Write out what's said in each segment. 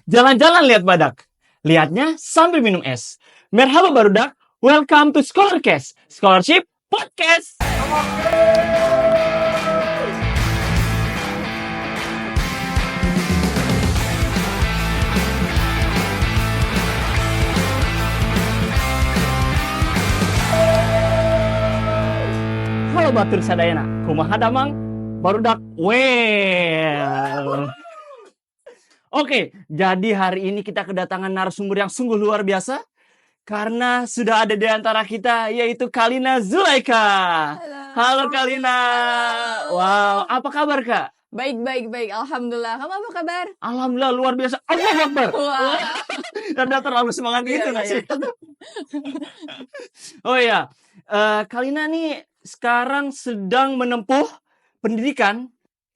Jalan-jalan lihat badak. Lihatnya sambil minum es. Merhaba barudak, welcome to Scholarcast, Scholarship Podcast. Halo batur sadayana, kumaha damang? Barudak well. Oke, jadi hari ini kita kedatangan narasumber yang sungguh luar biasa karena sudah ada di antara kita yaitu Kalina Zulaika. Halo Kalina. Halo. Wow, apa kabar Kak? Baik. Alhamdulillah. Kamu apa kabar? Alhamdulillah luar biasa. Allahu Akbar. Wah. Karena terlalu semangat Iya, gitu nggak iya. sih? Oh iya, Kalina nih sekarang sedang menempuh pendidikan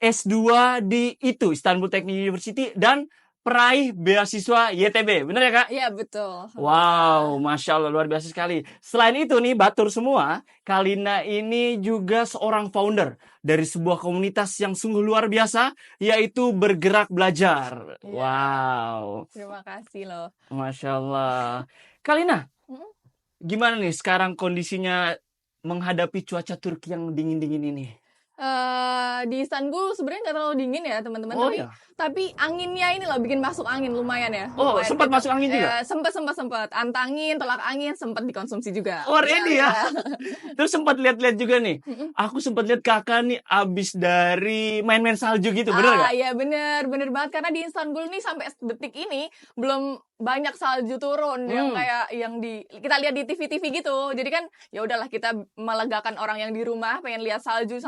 S2 di Istanbul Technical University dan peraih beasiswa YTB. Bener ya Kak? Iya, betul. Wow, Masya Allah luar biasa sekali. Selain itu nih batur semua, Kalina ini juga seorang founder dari sebuah komunitas yang sungguh luar biasa, yaitu Bergerak Belajar. Iya. Wow, Terima kasih loh. Masya Allah. Kalina, gimana nih sekarang kondisinya menghadapi cuaca Turki yang dingin-dingin ini? Di Istanbul sebenarnya nggak terlalu dingin ya teman-teman, Oh tapi ya. tapi anginnya ini loh bikin masuk angin lumayan ya. Oh, Lumayan sempat gitu. masuk angin juga? Sempat antangin, tolak angin sempat dikonsumsi juga. Oh, ready ya? Iya. Terus sempat lihat-lihat juga nih. Aku sempat lihat kakak nih abis dari main-main salju gitu, bener nggak? Iya bener banget karena di Istanbul nih sampai detik ini belum banyak salju turun yang kayak yang kita lihat di TV-TV gitu. Jadi kan ya udahlah kita melegakan orang yang di rumah pengen lihat salju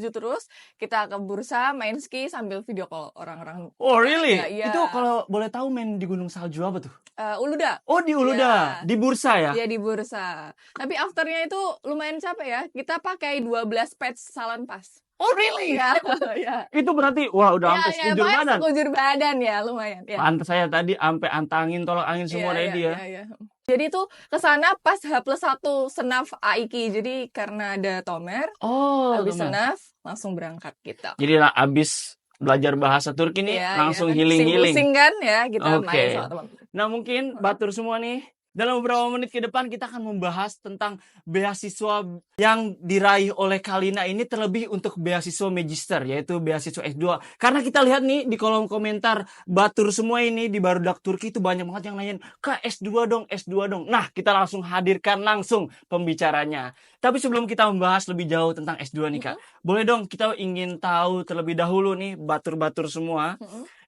terus, kita ke bursa main ski sambil video call orang-orang. Oh really? Iya. Itu kalau boleh tahu main di gunung salju apa tuh? Uluda. Oh di Uluda, Iya. di bursa ya? Iya di bursa. Tapi afternya itu lumayan capek ya. Kita pakai 12 patch salon pass. Oh really? Iya. Iya. Itu berarti wah udah sampai sekujur pokoknya badan. sekujur badan ya lumayan. Ya. Pantes saya tadi sampai antangin, tolak angin semua ready ya. Iya. Jadi tuh kesana pas H+1 senaf AIKI. Jadi karena ada Tomer, Oh, habis teman. senaf langsung berangkat kita. Jadi lah abis belajar bahasa Turki nih langsung kan. healing-healing. Pusing kan ya kita Oke. main sama teman. Nah mungkin batur semua nih dalam beberapa menit ke depan kita akan membahas tentang beasiswa yang diraih oleh Kalina ini, terlebih untuk beasiswa magister yaitu beasiswa S2. Karena kita lihat nih di kolom komentar batur semua ini di Barudak Turki itu banyak banget yang nanyain, "Kak, S2 dong." Nah, kita langsung hadirkan langsung pembicaranya. Tapi sebelum kita membahas lebih jauh tentang S2 nih Kak, boleh dong kita ingin tahu terlebih dahulu nih batur-batur semua.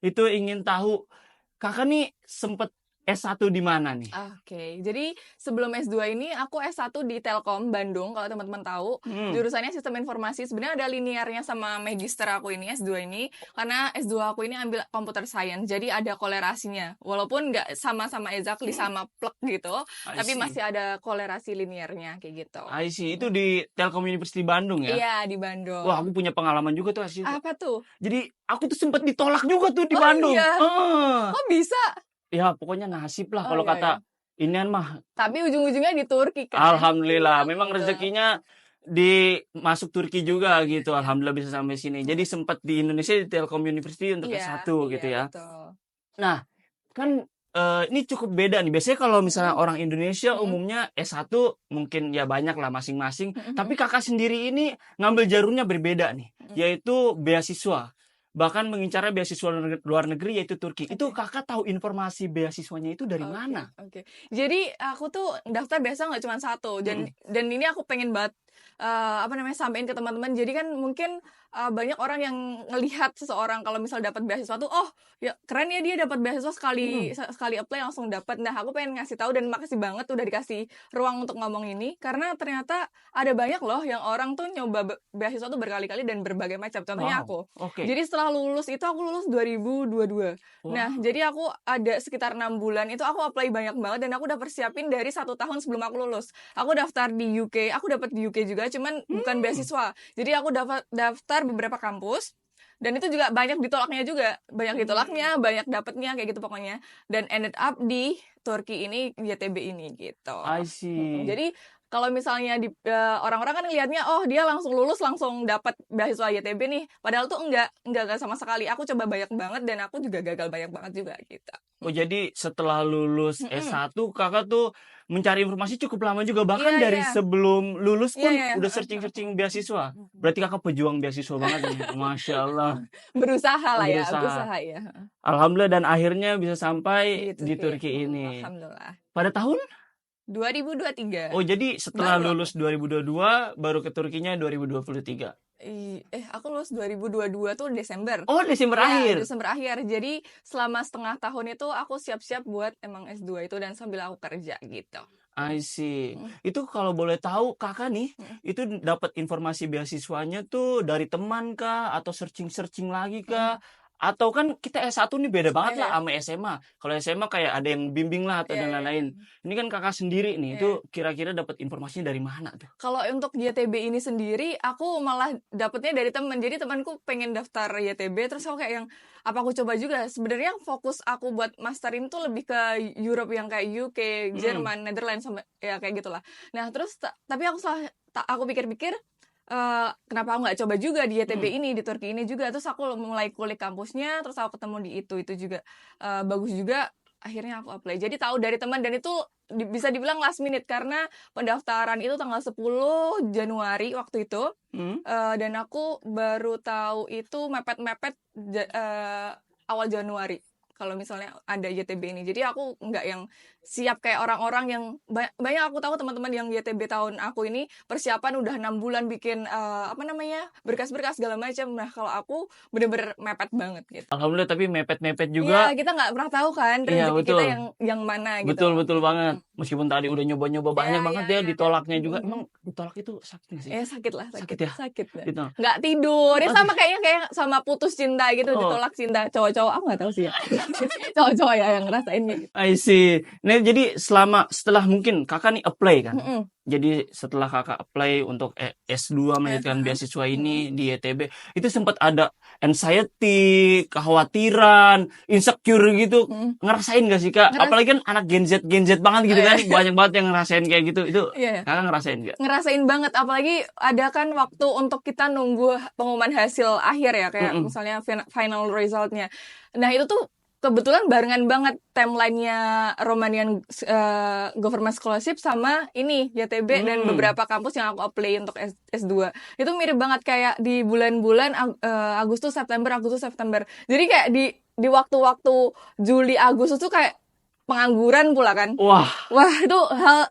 Itu ingin tahu Kakak nih sempet S1 di mana nih? Oke, jadi sebelum S2 ini aku S1 di Telkom Bandung kalau teman-teman tahu. Jurusannya Sistem Informasi. Sebenarnya ada linearnya sama magister aku ini S2 ini karena S2 aku ini ambil Computer Science. Jadi ada kolerasinya. Walaupun nggak sama-sama exactly sama plek gitu, tapi masih ada kolerasi linearnya kayak gitu. I see. Itu di Telkom University Bandung ya? Iya, di Bandung. Wah, aku punya pengalaman juga tuh S2. Apa tuh? Jadi aku tuh sempat ditolak juga tuh di Oh, Bandung. iya? Kok bisa? Ya pokoknya nasib lah Oh, kalau iya, kata inian mah. Tapi ujung-ujungnya di Turki kan? Alhamdulillah, memang Betul. rezekinya di masuk Turki juga gitu. Alhamdulillah bisa sampai sini. Jadi sempat di Indonesia di Telkom University untuk S1 gitu ya. Betul. Nah, kan ini cukup beda nih. Biasanya kalau misalnya orang Indonesia umumnya S1 mungkin ya banyak lah masing-masing. Tapi kakak sendiri ini ngambil jalurnya berbeda nih, yaitu beasiswa. Bahkan mengincarnya beasiswa luar negeri yaitu Turki. Itu kakak tahu informasi beasiswanya itu dari mana? Oke. Jadi aku tuh daftar biasa nggak cuma satu. Dan ini aku pengen banget sampein ke teman-teman. Jadi kan mungkin banyak orang yang ngelihat seseorang kalau misal dapat beasiswa tuh, oh ya keren ya dia dapat beasiswa sekali apply langsung dapat. Nah aku pengen ngasih tahu dan makasih banget udah dikasih ruang untuk ngomong ini karena ternyata ada banyak loh yang orang tuh nyoba beasiswa tuh berkali-kali dan berbagai macam. Contohnya aku. Oke. Jadi setelah lulus itu aku lulus 2022. Nah jadi aku ada sekitar 6 bulan itu aku apply banyak banget dan aku udah persiapin dari 1 tahun sebelum aku lulus. Aku daftar di UK, aku dapat di UK juga cuman bukan beasiswa. Jadi aku daftar beberapa kampus dan itu juga banyak ditolaknya juga. Banyak ditolaknya, banyak dapetnya kayak gitu pokoknya. Dan ended up di Turki ini, YTB ini gitu. I see. Jadi kalau misalnya orang-orang kan ngelihatnya, oh dia langsung lulus langsung dapat beasiswa YTB nih. Padahal tuh enggak sama sekali. Aku coba banyak banget dan aku juga gagal banyak banget juga gitu. Oh, jadi setelah lulus Mm-mm. S1 Kakak tuh mencari informasi cukup lama juga, Iya, bahkan dari iya. sebelum lulus Iya, pun iya, udah heeh, heeh. searching-searching beasiswa. Berarti Kakak pejuang beasiswa banget nih. Masya Allah. Berusaha lah ya, Berusaha. berusaha ya. Heeh. Alhamdulillah dan akhirnya bisa sampai Di di Turki. Turki ini. Alhamdulillah. Pada tahun? 2023. Oh, jadi setelah Baru aku. lulus 2022 baru ke Turkinya 2023. Aku lulus 2022 tuh Desember. Oh, Desember Iya, akhir. Desember akhir. Jadi selama setengah tahun itu aku siap-siap buat emang S2 itu dan sambil aku kerja gitu. I see. Mm, Itu kalau boleh tahu Kakak nih, mm, itu dapat informasi beasiswanya tuh dari teman kah atau searching-searching lagi kah? mm. Atau kan kita S1 nih beda Iya, banget lah iya. sama SMA. Kalau SMA kayak ada yang bimbing lah atau Iya, dan iya. lain-lain. Ini kan Kakak sendiri nih, Iya. itu kira-kira dapat informasinya dari mana tuh? Kalau untuk YTB ini sendiri, aku malah dapetnya dari teman. Jadi temanku pengen daftar YTB, terus aku kayak yang apa aku coba juga. Sebenarnya fokus aku buat master ini tuh lebih ke Europe yang kayak UK, Mm-mm. Jerman, Netherlands sama ya kayak gitulah. Nah terus tapi aku pikir-pikir kenapa aku nggak coba juga di YTB Mm. ini di Turki ini juga. Terus aku mulai kulik kampusnya, terus aku ketemu di itu juga bagus juga. Akhirnya aku apply. Jadi tahu dari teman dan itu bisa dibilang last minute karena pendaftaran itu tanggal 10 Januari waktu itu. Mm. Dan aku baru tahu itu mepet-mepet awal Januari kalau misalnya ada YTB ini. Jadi aku nggak yang siap kayak orang-orang yang banyak aku tahu teman-teman yang YTB tahun aku ini persiapan udah 6 bulan bikin berkas-berkas segala macam. Nah kalau aku bener-bener mepet banget gitu. Alhamdulillah, tapi mepet-mepet Iya, juga. kita nggak pernah tahu kan Iya, rezeki kita betul. yang mana gitu. Betul banget. Meskipun tadi udah nyoba-nyoba banyak banget ya, ditolaknya juga. Mm-mm. Emang ditolak itu sakit nggak sih? Sakit lah, Sakit ya? sakit. Gitu. Nggak tidur, ya sama kayaknya kayak sama putus cinta gitu, Oh, ditolak cinta. Cowok-cowok aku nggak tahu sih ya. Cowok-cowok ya yang ngerasain gitu. I see. Nah, jadi setelah mungkin Kakak nih apply kan. Mm-mm. Jadi setelah Kakak apply untuk S2 melanjutkan beasiswa ini di YTB, itu sempat ada anxiety, kekhawatiran, insecure gitu. Mm-mm. Ngerasain gak sih Kak? Apalagi kan anak Gen Z banget gitu kan. Banyak banget yang ngerasain kayak gitu. Itu Iya. Kakak ngerasain gak? Ngerasain banget, apalagi ada kan waktu untuk kita nunggu pengumuman hasil akhir ya, kayak Mm-mm. misalnya final resultnya. Nah itu tuh kebetulan barengan banget timeline-nya Romanian Government Scholarship sama ini YTB dan beberapa kampus yang aku apply untuk S2. Itu mirip banget kayak di bulan-bulan Agustus September. Jadi kayak di waktu-waktu Juli Agustus tuh kayak pengangguran pula kan. Wah,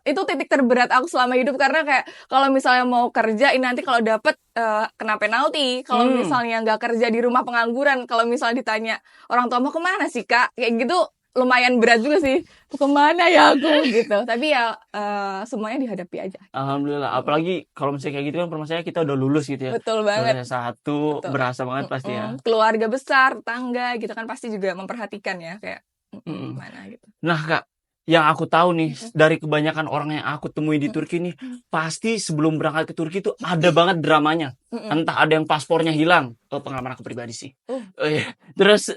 itu titik terberat aku selama hidup karena kayak kalau misalnya mau kerja ini nanti kalau dapet kena penalti. Kalau misalnya nggak kerja di rumah pengangguran, kalau misalnya ditanya orang tua mau kemana sih Kak, kayak gitu lumayan berat juga sih. Kemana ya aku gitu. Tapi ya semuanya dihadapi aja. alhamdulillah. Apalagi kalau misalnya kayak gitu kan permasalahannya kita udah lulus gitu ya. Betul banget. Lulus S1 Betul. berasa banget pasti ya. Keluarga besar, tangga gitu kan pasti juga memperhatikan ya kayak gimana gitu. Nah Kak, yang aku tahu nih dari kebanyakan orang yang aku temui di Turki nih, pasti sebelum berangkat ke Turki tuh ada banget dramanya. Entah ada yang paspornya hilang, pengalaman aku pribadi sih. Iya. Terus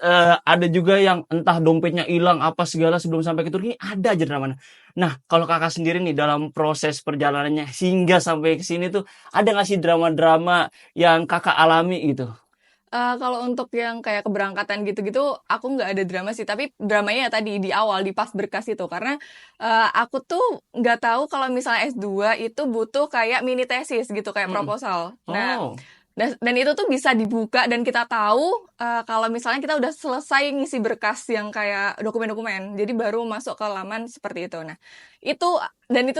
ada juga yang entah dompetnya hilang apa segala sebelum sampai ke Turki, ada aja dramanya. Nah, kalau Kakak sendiri nih dalam proses perjalanannya hingga sampai ke sini tuh ada nggak sih drama-drama yang Kakak alami gitu? Kalau untuk yang kayak keberangkatan gitu-gitu, aku nggak ada drama sih. Tapi dramanya ya tadi di awal, di pas berkas itu. Karena aku tuh nggak tahu kalau misalnya S2 itu butuh kayak mini tesis gitu, kayak proposal. Nah, dan itu tuh bisa dibuka dan kita tahu kalau misalnya kita udah selesai ngisi berkas yang kayak dokumen-dokumen. Jadi baru masuk ke laman seperti itu. Nah, itu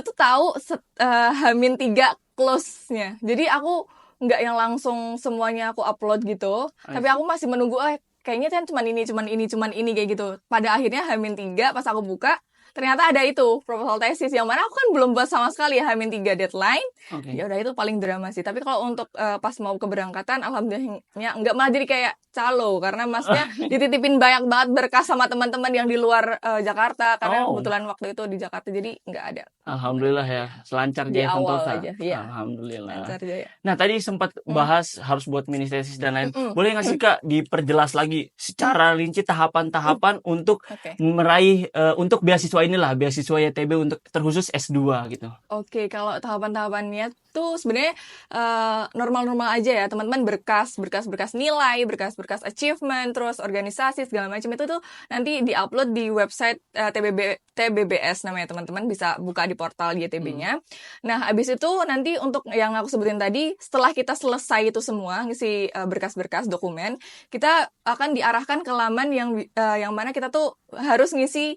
tuh tahu H-3 close-nya. Jadi aku nggak yang langsung semuanya aku upload gitu, tapi aku masih menunggu kayaknya kan cuman ini kayak gitu. Pada akhirnya H-3 pas aku buka ternyata ada itu proposal tesis yang mana aku kan belum buat sama sekali ya, H-3 deadline. Ya udah itu paling drama sih. Tapi kalau untuk pas mau keberangkatan alhamdulillahnya enggak, malah jadi kayak calo karena masnya dititipin banyak banget berkas sama teman-teman yang di luar Jakarta karena kebetulan waktu itu di Jakarta jadi enggak ada. Alhamdulillah ya, selancar Di Jaya awal Sentosa. aja, iya. Alhamdulillah. Lancar Jaya. Nah, tadi sempat bahas harus buat mini tesis dan lain. Boleh nggak sih Kak diperjelas lagi secara rinci tahapan-tahapan untuk meraih untuk beasiswa beasiswa inilah, beasiswa YTB untuk terkhusus S2 gitu. Oke, kalau tahapan-tahapannya tuh sebenarnya normal-normal aja ya, teman-teman. Berkas nilai, berkas achievement, terus organisasi segala macam itu tuh nanti diupload di website TBBS namanya, teman-teman bisa buka di portal YTB-nya. Nah, habis itu nanti untuk yang aku sebutin tadi, setelah kita selesai itu semua ngisi berkas-berkas dokumen, kita akan diarahkan ke laman yang mana kita tuh harus ngisi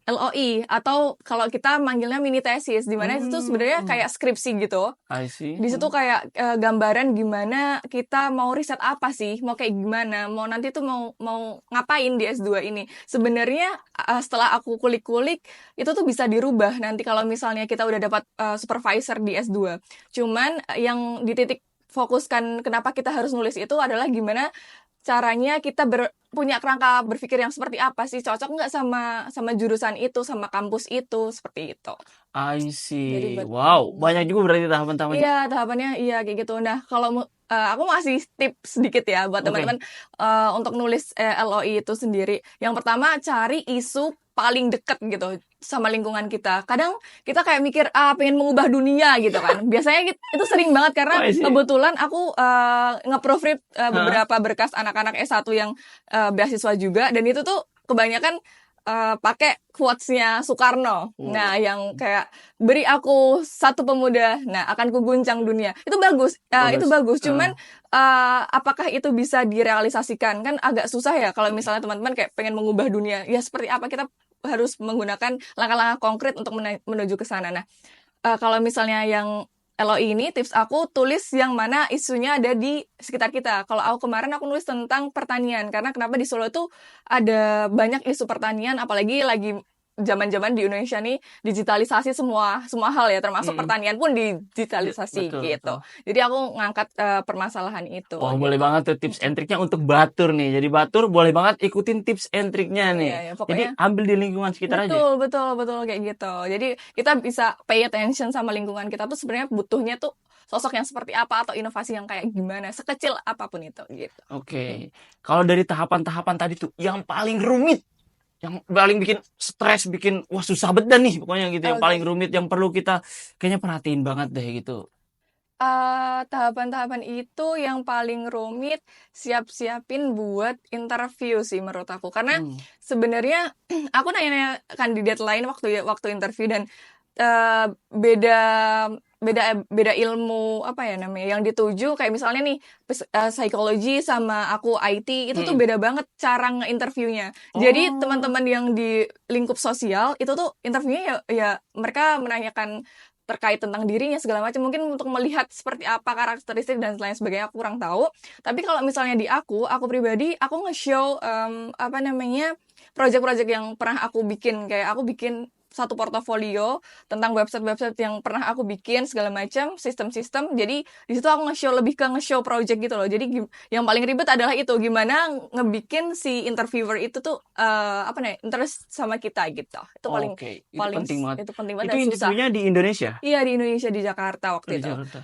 LOI atau kalau kita manggilnya mini tesis, di mana itu tuh sebenarnya kayak skripsi gitu. I see. Di situ kayak gambaran gimana kita mau riset apa sih, mau kayak gimana, mau nanti tuh mau ngapain di S2 ini. Sebenarnya setelah aku kulik-kulik itu tuh bisa dirubah nanti kalau misalnya kita udah dapat supervisor di S2. Cuman yang dititik fokuskan kenapa kita harus nulis itu adalah gimana caranya kita punya kerangka berpikir yang seperti apa sih, cocok nggak sama jurusan itu, sama kampus itu, seperti itu. I Jadi see. Wow, banyak juga berarti tahapan-tahapannya. Iya, tahapannya iya kayak gitu. Nah, kalau aku ngasih tips sedikit ya buat Oke. teman-teman untuk nulis LOI itu sendiri. Yang pertama, cari isu paling deket gitu sama lingkungan kita. Kadang kita kayak mikir pengen mengubah dunia gitu kan. Biasanya itu sering banget karena I see. kebetulan aku nge-proofread beberapa berkas anak-anak S1 yang beasiswa juga, dan itu tuh kebanyakan pakai quotes-nya Soekarno. Nah, yang kayak beri aku satu pemuda, nah akan kuguncang dunia. Itu bagus, itu bagus. Cuman apakah itu bisa direalisasikan? Kan agak susah ya kalau misalnya teman-teman kayak pengen mengubah dunia. Ya seperti apa, kita harus menggunakan langkah-langkah konkret untuk menuju ke sana. Nah, kalau misalnya yang LOI ini, tips aku tulis yang mana isunya ada di sekitar kita. Kalau aku kemarin aku nulis tentang pertanian, karena kenapa di Solo tuh ada banyak isu pertanian, apalagi lagi zaman-zaman di Indonesia nih digitalisasi semua hal ya, termasuk pertanian pun digitalisasi Betul, gitu. betul. Jadi aku ngangkat permasalahan itu. Wah, gitu. boleh banget tuh tips and triknya untuk batur nih. Jadi batur boleh banget ikutin tips and triknya nih. Iya, Jadi pokoknya ambil di lingkungan sekitar aja. betul kayak gitu. Jadi kita bisa pay attention sama lingkungan kita tuh sebenarnya butuhnya tuh sosok yang seperti apa atau inovasi yang kayak gimana, sekecil apapun itu gitu. Oke. Kalau dari tahapan-tahapan tadi tuh yang paling rumit, yang paling bikin stres, bikin wah susah banget nih pokoknya gitu, yang Oke. paling rumit yang perlu kita kayaknya perhatiin banget deh gitu. Tahapan-tahapan itu yang paling rumit siapin buat interview sih menurut aku. Karena sebenarnya aku nanya kandidat lain waktu interview, dan beda ilmu apa ya namanya yang dituju, kayak misalnya nih psikologi sama aku IT itu tuh beda banget cara nge-interviewnya. Jadi teman-teman yang di lingkup sosial itu tuh interviewnya ya mereka menanyakan terkait tentang dirinya segala macam, mungkin untuk melihat seperti apa karakteristik dan lain sebagainya, aku kurang tahu. Tapi kalau misalnya di aku pribadi, aku nge-show apa namanya project-project yang pernah aku bikin, kayak aku bikin satu portofolio tentang website-website yang pernah aku bikin segala macam, sistem-sistem. Jadi di situ aku lebih ke nge-show project gitu loh. Jadi yang paling ribet adalah itu, gimana ngebikin si interviewer itu tuh apa nih, interest sama kita gitu. Itu paling Oke, itu paling penting banget. itu penting banget Itu dan susah. interviewnya di Indonesia? Iya, di Indonesia, di Jakarta waktu Di itu. Jakarta.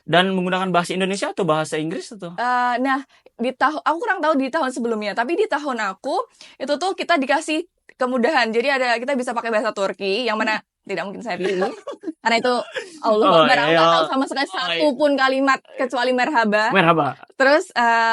Dan menggunakan bahasa Indonesia atau bahasa Inggris atau? Nah, aku kurang tahu di tahun sebelumnya, tapi di tahun aku itu tuh kita dikasih kemudahan. Jadi kita bisa pakai bahasa Turki, yang mana tidak mungkin saya pilih. Karena itu Allah Akbar, aku nggak tahu sama sekali satu pun kalimat kecuali merhaba. Merhaba. Terus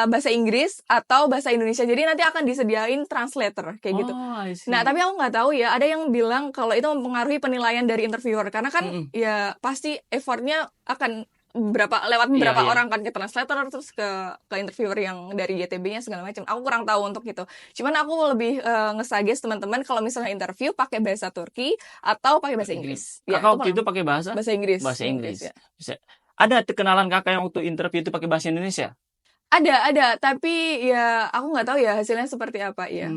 bahasa Inggris atau bahasa Indonesia. Jadi nanti akan disediain translator kayak gitu. I see. Nah, tapi aku nggak tahu ya, ada yang bilang kalau itu mempengaruhi penilaian dari interviewer, karena kan ya pasti effortnya akan lewat beberapa orang kan, ke translator terus ke interviewer yang dari YTB-nya segala macam. Aku kurang tahu untuk itu. Cuman aku lebih nge-suggest teman-teman kalau misalnya interview pakai bahasa Turki atau pakai bahasa Inggris. Kakak waktu itu pakai bahasa Inggris. Bahasa Inggris. Ya. Bisa. Ada kenalan kakak yang waktu interview itu pakai bahasa Indonesia? Ada, tapi ya aku nggak tahu ya hasilnya seperti apa ya.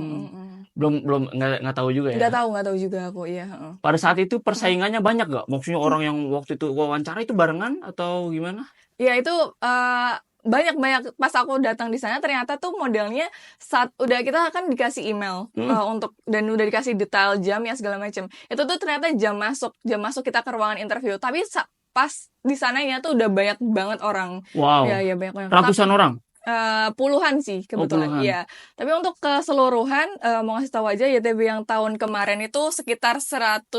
Belum nggak tahu juga ya. Nggak tahu juga aku ya. Pada saat itu persaingannya banyak gak? Maksudnya orang yang waktu itu wawancara itu barengan atau gimana? Ya itu banyak pas aku datang di sana, ternyata tuh modelnya kita kan dikasih email untuk, dan udah dikasih detail jam ya segala macam. Itu tuh ternyata jam masuk kita ke ruangan interview. Tapi pas di sananya tuh udah banyak banget orang. Wow. Ya banyak banget. Ratusan orang. Puluhan sih Oh, kebetulan, puluhan. iya. Tapi untuk keseluruhan, mau ngasih tahu aja YTB yang tahun kemarin itu sekitar 100.000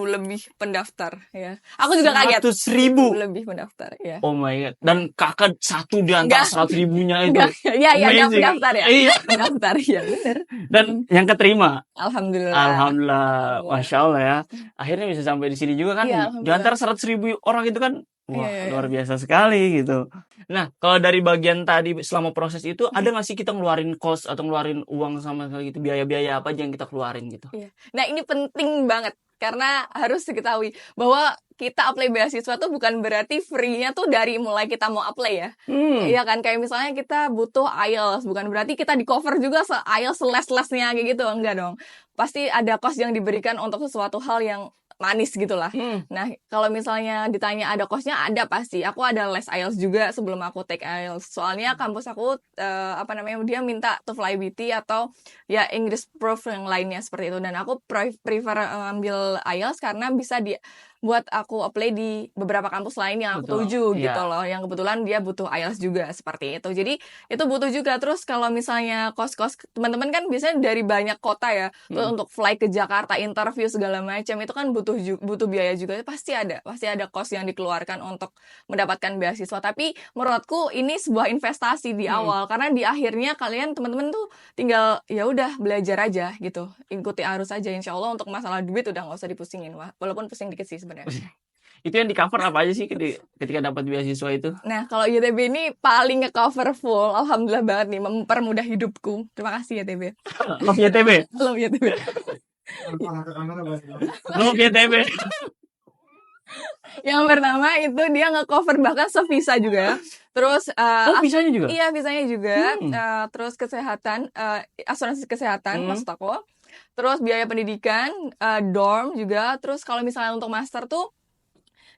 lebih pendaftar, ya. Aku juga kaget, 100.000. lebih pendaftar, ya. Oh my God. Dan kakak satu di antara Enggak, 100.000-nya itu. enggak, ya, enggak Amazing. pendaftar ya, Iya. pendaftar, ya bener. Dan yang keterima. Alhamdulillah. Alhamdulillah, Masya Allah ya. Akhirnya bisa sampai di sini juga kan. Iya, Di antara 100.000 orang itu kan, wah Iya. luar biasa sekali gitu. Nah, kalau dari bagian tadi selama proses itu, ada nggak sih kita ngeluarin cost atau ngeluarin uang sama sekali gitu, biaya-biaya apa aja yang kita keluarin gitu? Iya. Nah, ini penting banget karena harus diketahui bahwa kita apply beasiswa tuh bukan berarti free-nya tuh dari mulai kita mau apply ya. Iya kan, kayak misalnya kita butuh IELTS, bukan berarti kita di cover juga IELTS les-lesnya kayak gitu, enggak dong. Pasti ada cost yang diberikan untuk sesuatu hal yang manis gitu lah. Nah, kalau misalnya ditanya ada cost-nya, ada pasti. Aku ada les IELTS juga sebelum aku take IELTS. Soalnya kampus aku dia minta TOEFL IBT atau ya English Proof yang lainnya seperti itu. Dan aku prefer ambil IELTS karena bisa buat aku apply di beberapa kampus lain yang aku tuju gitu loh. Yang kebetulan dia butuh IELTS juga seperti itu. Jadi itu butuh juga. Terus kalau misalnya kos-kos teman-teman kan biasanya dari banyak kota ya. Terus untuk fly ke Jakarta, interview segala macam itu kan butuh biaya juga. Pasti ada kos yang dikeluarkan untuk mendapatkan beasiswa. Tapi menurutku ini sebuah investasi di awal karena di akhirnya kalian teman-teman tuh tinggal ya udah belajar aja gitu. Ikuti arus aja, insya Allah untuk masalah duit udah nggak usah dipusingin, walaupun pusing dikit sih sebenarnya. Itu yang di cover apa aja sih ketika dapat beasiswa itu? Nah, kalau YTB ini paling nge-cover full. Alhamdulillah banget nih, mempermudah hidupku. Terima kasih YTB. Love YTB. Love YTB. Love YTB. Yang pertama itu dia nge-cover bahkan sevisa juga. Terus visanya juga? Iya, visanya juga. Terus kesehatan, asuransi kesehatan maksud aku. Terus biaya pendidikan, dorm juga. Terus kalau misalnya untuk master tuh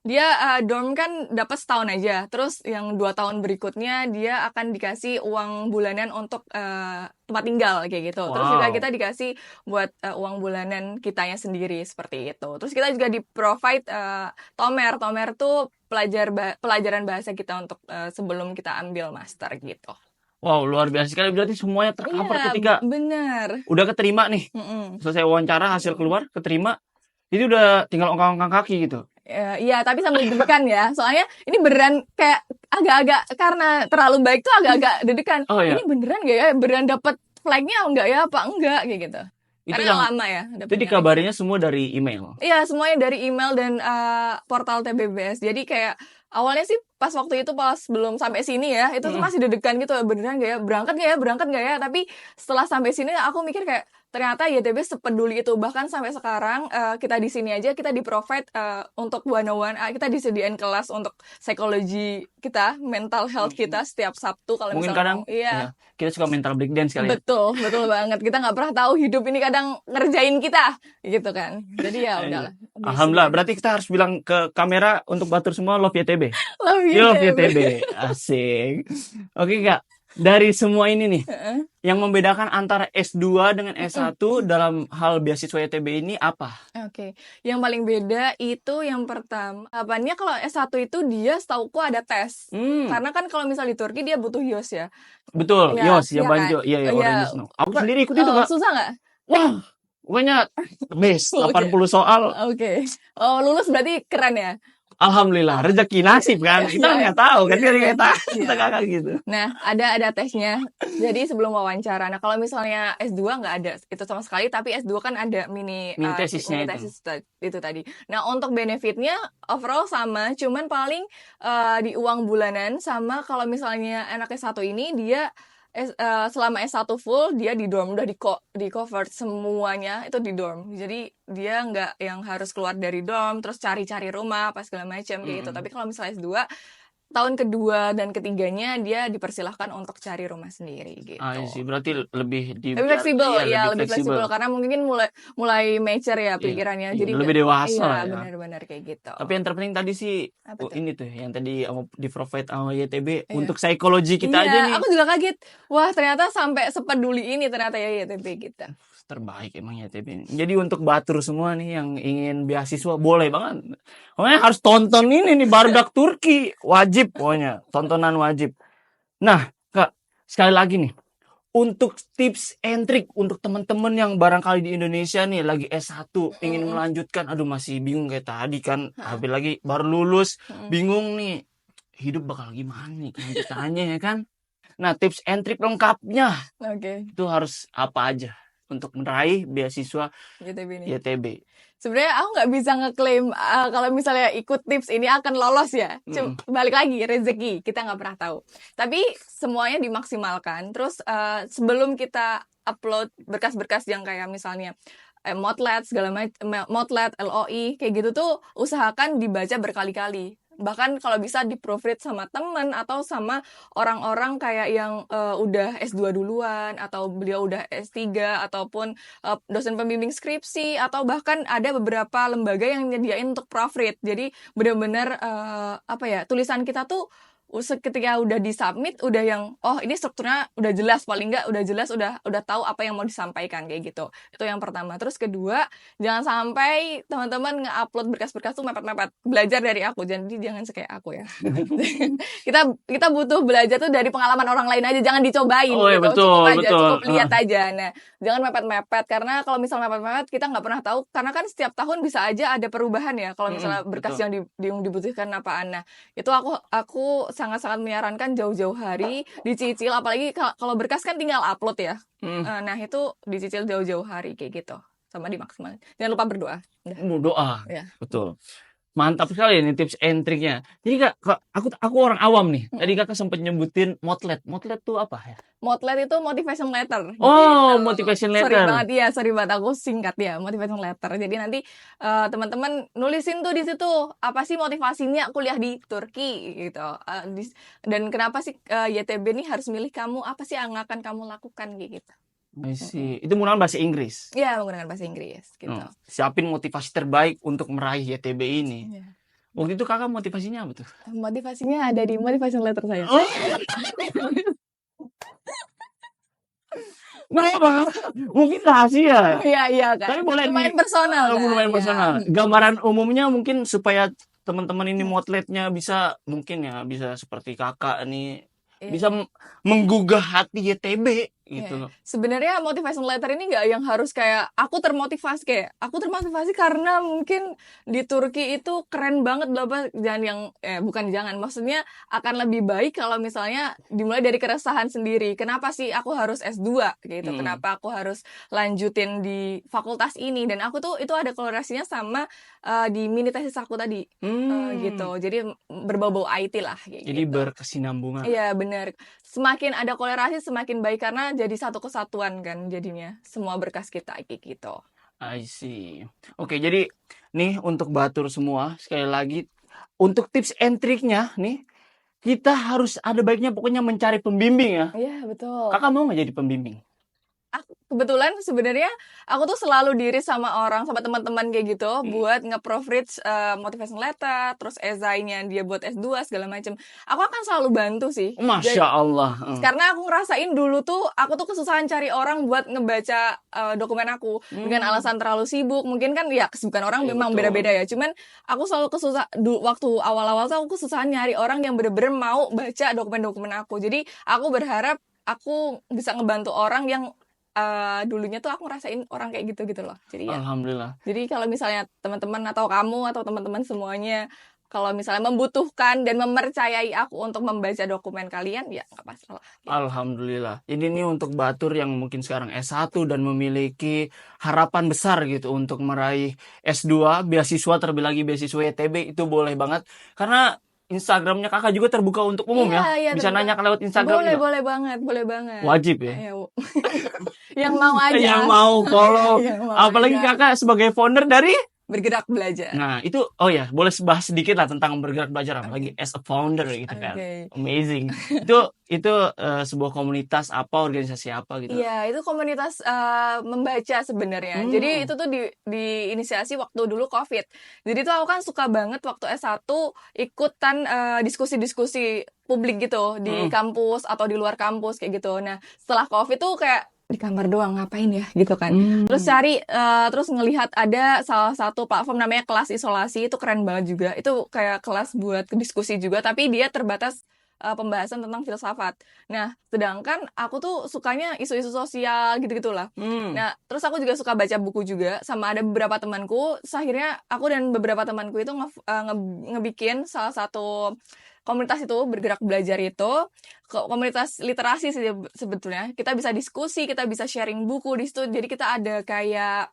dia dorm kan dapat setahun aja. Terus yang 2 tahun berikutnya dia akan dikasih uang bulanan untuk tempat tinggal kayak gitu. Terus juga kita dikasih buat uang bulanan kitanya sendiri seperti itu. Terus kita juga di-provide Tomer. Tomer tuh pelajaran bahasa kita untuk sebelum kita ambil master gitu. Wow, luar biasa sekali. Berarti semuanya tercover ketika bener. Udah keterima nih. Selesai wawancara, hasil keluar, keterima. Itu udah tinggal ongkang-ongkang kaki gitu. Iya, tapi sambil deg-degan ya. Soalnya ini beneran kayak agak-agak karena terlalu baik tuh agak-agak deg-degan. Oh, iya. Ini beneran gak ya? Beneran dapet flag-nya enggak ya? Apa enggak kayak gitu. Itu karena yang lama ya. Itu dikabarinnya semua dari email. Iya, semuanya dari email dan portal TBBS. Jadi kayak awalnya sih pas waktu itu pas belum sampai sini ya, itu tuh masih deg-degan gitu, beneran gak ya? Berangkat gak ya? Tapi setelah sampai sini aku mikir kayak ternyata YTB sepeduli itu. Bahkan sampai sekarang kita di sini aja kita di-provide untuk one-on-one, kita disediain kelas untuk psikologi kita, mental health kita setiap Sabtu kalau Mungkin misalnya kadang kita suka mental breakdance kali ya. Betul banget. Kita nggak pernah tahu hidup ini kadang ngerjain kita gitu kan. Jadi ya udahlah. Alhamdulillah, berarti kita harus bilang ke kamera untuk batur semua love YTB. Love YTB. Asik. Oke, Kak. Dari semua ini nih, yang membedakan antara S2 dengan S1 dalam hal beasiswa YTB ini apa? Oke. Yang paling beda itu yang pertama, apanya kalau S1 itu dia setauku ada tes. Karena kan kalau misal di Turki dia butuh YOS ya. Betul, Ya, YOS, ya banjo. kan? Iya, Orange Snow. Aku sendiri ikut itu, Kak. Susah nggak? Wah, pokoknya best, 80 soal. Oke. Oh, lulus berarti keren ya? Alhamdulillah, rezeki nasib kan. Kita nggak tahu kan, kita kakak gitu. Nah, ada tesnya. Jadi sebelum wawancara. Nah, kalau misalnya S2 nggak ada itu sama sekali, tapi S2 kan ada mini tesisnya tesis itu tadi. Nah, untuk benefitnya overall sama, cuman paling di uang bulanan sama kalau misalnya anak S1 ini dia selama S1 full dia di dorm, udah di cover semuanya itu di dorm. Jadi dia nggak yang harus keluar dari dorm terus cari-cari rumah apa segala macam kayak gitu. Tapi kalau misalnya S2 tahun kedua dan ketiganya dia dipersilahkan untuk cari rumah sendiri gitu. Sih, berarti lebih fleksibel lebih fleksibel karena mungkin mulai mature ya pikirannya. Jadi lebih dewasa lah ya. Benar-benar kayak gitu. Tapi yang terpenting tadi sih ini tuh yang tadi di provide sama YTB untuk psikologi kita aja nih. Aku juga kaget. Wah, ternyata sampai sepeduli ini ternyata ya YTB kita. Terbaik emang YTB. Jadi untuk batur semua nih yang ingin beasiswa boleh banget. Pokoknya harus tonton ini nih Barudak Turki, wajib pokoknya, tontonan wajib. Nah, Kak, sekali lagi nih, untuk tips and trick untuk teman-teman yang barangkali di Indonesia nih lagi S1 ingin melanjutkan, aduh masih bingung kayak tadi kan, habis lagi baru lulus, bingung nih, hidup bakal gimana nih kelanjutannya ya kan. Nah, tips and trick lengkapnya Oke. itu harus apa aja untuk meraih beasiswa YTB nih. YTB? Sebenarnya aku nggak bisa ngeklaim kalau misalnya ikut tips ini akan lolos ya. Balik lagi rezeki, kita nggak pernah tahu. Tapi semuanya dimaksimalkan. Terus sebelum kita upload berkas-berkas yang kayak misalnya Motlet segala macam, Motlet, LOI kayak gitu tuh usahakan dibaca berkali-kali. Bahkan kalau bisa di-proofread sama temen atau sama orang-orang kayak yang udah S2 duluan atau beliau udah S3 ataupun dosen pembimbing skripsi atau bahkan ada beberapa lembaga yang nyediain untuk proofread. Jadi benar-benar tulisan kita tuh ketika udah disubmit udah yang ini strukturnya udah jelas, paling nggak udah jelas, udah tahu apa yang mau disampaikan kayak gitu. Itu yang pertama. Terus kedua, jangan sampai teman-teman nge-upload berkas-berkas tuh mepet-mepet. Belajar dari aku, jadi jangan kayak aku ya. kita butuh belajar tuh dari pengalaman orang lain aja, jangan dicobain Oh, gitu. ya, Cukup lihat aja. Nah, jangan mepet-mepet karena kalau misalnya mepet-mepet kita nggak pernah tahu, karena kan setiap tahun bisa aja ada perubahan ya kalau misalnya berkas yang dibutuhkan apaan. Nah, itu aku sangat-sangat menyarankan jauh-jauh hari dicicil, apalagi kalau berkas kan tinggal upload ya. Nah, itu dicicil jauh-jauh hari kayak gitu. Sama dimaksimalkan. Jangan lupa berdoa. Doa. Ya. Betul. Mantap sekali ini tips and triknya. Jadi Kak, aku orang awam nih. Tadi Kakak sempat nyebutin Motlet. Motlet tuh apa ya? Motlet itu motivation letter. Oh, motivation letter. Sorry banget aku singkat ya, motivation letter. Jadi nanti teman-teman nulisin tuh di situ apa sih motivasinya kuliah di Turki gitu. Dan kenapa sih YTB ini harus milih kamu? Apa sih yang akan kamu lakukan gitu. I see. Itu menggunakan bahasa Inggris? Iya, menggunakan bahasa Inggris gitu. Siapin motivasi terbaik untuk meraih YTB ini. Yeah. Waktu itu Kakak motivasinya apa tuh? Motivasinya ada di motivation letter saya. Kenapa? Mungkin rahasia. Iya kan. Tapi boleh lumayan personal. Lumayan personal. Gambaran umumnya mungkin supaya teman-teman ini Motletnya bisa seperti Kakak nih, bisa menggugah hati YTB gitu. Sebenarnya motivation letter ini nggak yang harus kayak aku termotivasi karena mungkin di Turki itu keren banget maksudnya akan lebih baik kalau misalnya dimulai dari keresahan sendiri. Kenapa sih aku harus S2 gitu? Kenapa aku harus lanjutin di fakultas ini? Dan aku tuh itu ada korelasinya sama di mini tesis aku tadi gitu. Jadi berbau-bau IT lah gitu. Jadi berkesinambungan. Iya benar. Semakin ada kolerasi semakin baik karena jadi satu kesatuan kan jadinya semua berkas kita kayak gitu. I see. Oke, jadi nih untuk batur semua sekali lagi untuk tips and triknya nih kita harus ada baiknya pokoknya mencari pembimbing ya. Iya betul. Kakak mau nggak jadi pembimbing? Kebetulan sebenarnya aku tuh selalu diri sama teman-teman kayak gitu buat nge-proofread motivation letter, terus esainya dia buat S2 segala macam. Aku akan selalu bantu sih. Masya Allah. Karena aku ngerasain dulu tuh aku tuh kesusahan cari orang buat ngebaca dokumen aku dengan alasan terlalu sibuk. Mungkin kan ya kesibukan orang memang beda-beda ya. Cuman aku selalu waktu awal-awal tuh aku kesusahan nyari orang yang bener-bener mau baca dokumen-dokumen aku. Jadi aku berharap aku bisa ngebantu orang yang dulunya tuh aku ngerasain orang kayak gitu loh. Jadi ya. Alhamdulillah. Jadi kalau misalnya teman-teman atau kamu atau teman-teman semuanya kalau misalnya membutuhkan dan mempercayai aku untuk membaca dokumen kalian, ya nggak masalah. Gitu. Alhamdulillah. Ini nih untuk batur yang mungkin sekarang S1 dan memiliki harapan besar gitu untuk meraih S2, beasiswa terlebih lagi beasiswa YTB itu boleh banget. Karena Instagramnya Kakak juga terbuka untuk umum ya? Bisa nanya lewat Instagram juga? Boleh banget. Wajib ya? Yang mau aja. Yang mau follow. Apalagi aja. Kakak sebagai founder dari? Bergerak Belajar. Nah itu, boleh bahas sedikit lah tentang Bergerak Belajar. Apalagi as a founder gitu kan. Amazing. Itu sebuah komunitas apa, organisasi apa gitu? Iya, itu komunitas membaca sebenarnya. Jadi itu tuh diinisiasi waktu dulu COVID. Jadi tuh aku kan suka banget waktu S1 ikutan diskusi-diskusi publik gitu di kampus atau di luar kampus kayak gitu. Nah, setelah COVID tuh kayak di kamar doang ngapain ya gitu kan. Terus terus ngelihat ada salah satu platform namanya Kelas Isolasi, itu keren banget juga. Itu kayak kelas buat diskusi juga tapi dia terbatas pembahasan tentang filsafat. Nah, sedangkan aku tuh sukanya isu-isu sosial gitu-gitulah. Nah, terus aku juga suka baca buku juga, sama ada beberapa temanku. Terus akhirnya aku dan beberapa temanku itu ngebikin salah satu komunitas itu, bergerak belajar itu, komunitas literasi sih sebetulnya. Kita bisa diskusi, kita bisa sharing buku di situ. Jadi kita ada kayak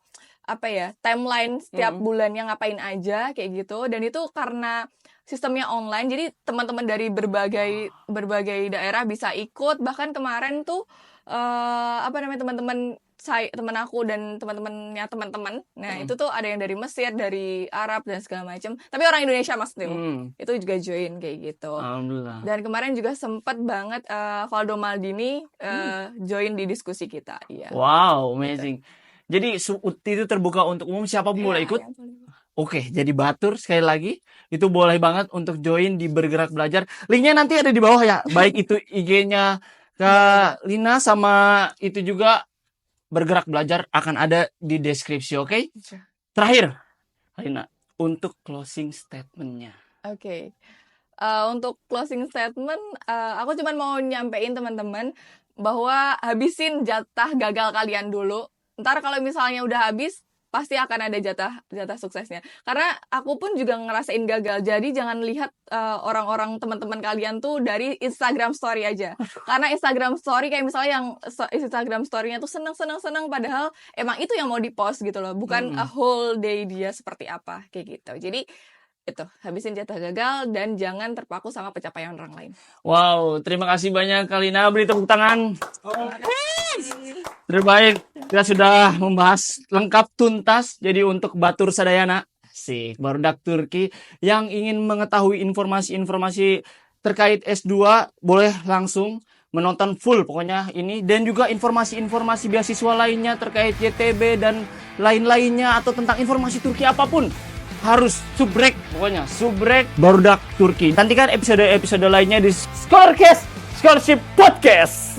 apa ya, timeline setiap bulannya ngapain aja kayak gitu. Dan itu karena sistemnya online, jadi teman-teman dari berbagai daerah bisa ikut. Bahkan kemarin tuh teman aku dan teman-temannya teman-teman. Nah, itu tuh ada yang dari Mesir, dari Arab dan segala macam. Tapi orang Indonesia maksudnya. Itu juga join kayak gitu. Alhamdulillah. Dan kemarin juga sempet banget Valdo Maldini join di diskusi kita. Iya. Wow, amazing. Jadi itu terbuka untuk umum, siapa pun boleh ikut. Ya, Oke, jadi Batur sekali lagi itu boleh banget untuk join di Bergerak Belajar. Linknya nanti ada di bawah ya. Baik itu IG-nya Kak Lina sama itu juga Bergerak Belajar akan ada di deskripsi, oke? Terakhir, Lina, untuk closing statement-nya. Oke. Untuk closing statement, aku cuma mau nyampein teman-teman bahwa habisin jatah gagal kalian dulu. Ntar kalau misalnya udah habis, pasti akan ada jatah suksesnya. Karena aku pun juga ngerasain gagal. Jadi jangan lihat orang-orang teman-teman kalian tuh dari Instagram story aja. Karena Instagram story kayak misalnya yang Instagram story-nya tuh seneng padahal emang itu yang mau di-post gitu loh. Bukan a whole day dia seperti apa kayak gitu. Jadi itu, habisin jatah gagal dan jangan terpaku sama pencapaian orang lain. Wow, terima kasih banyak Kak Lina. Beri tepuk tangan. Terbaik, kita sudah membahas lengkap tuntas. Jadi untuk Batur Sadayana, barudak Turki yang ingin mengetahui informasi-informasi terkait S2, boleh langsung menonton full pokoknya ini. Dan juga informasi-informasi beasiswa lainnya terkait YTB dan lain-lainnya, atau tentang informasi Turki apapun, harus subrek, pokoknya subrek Barudak Turki. Nantikan episode-episode lainnya di Scorecast Scholarship Podcast.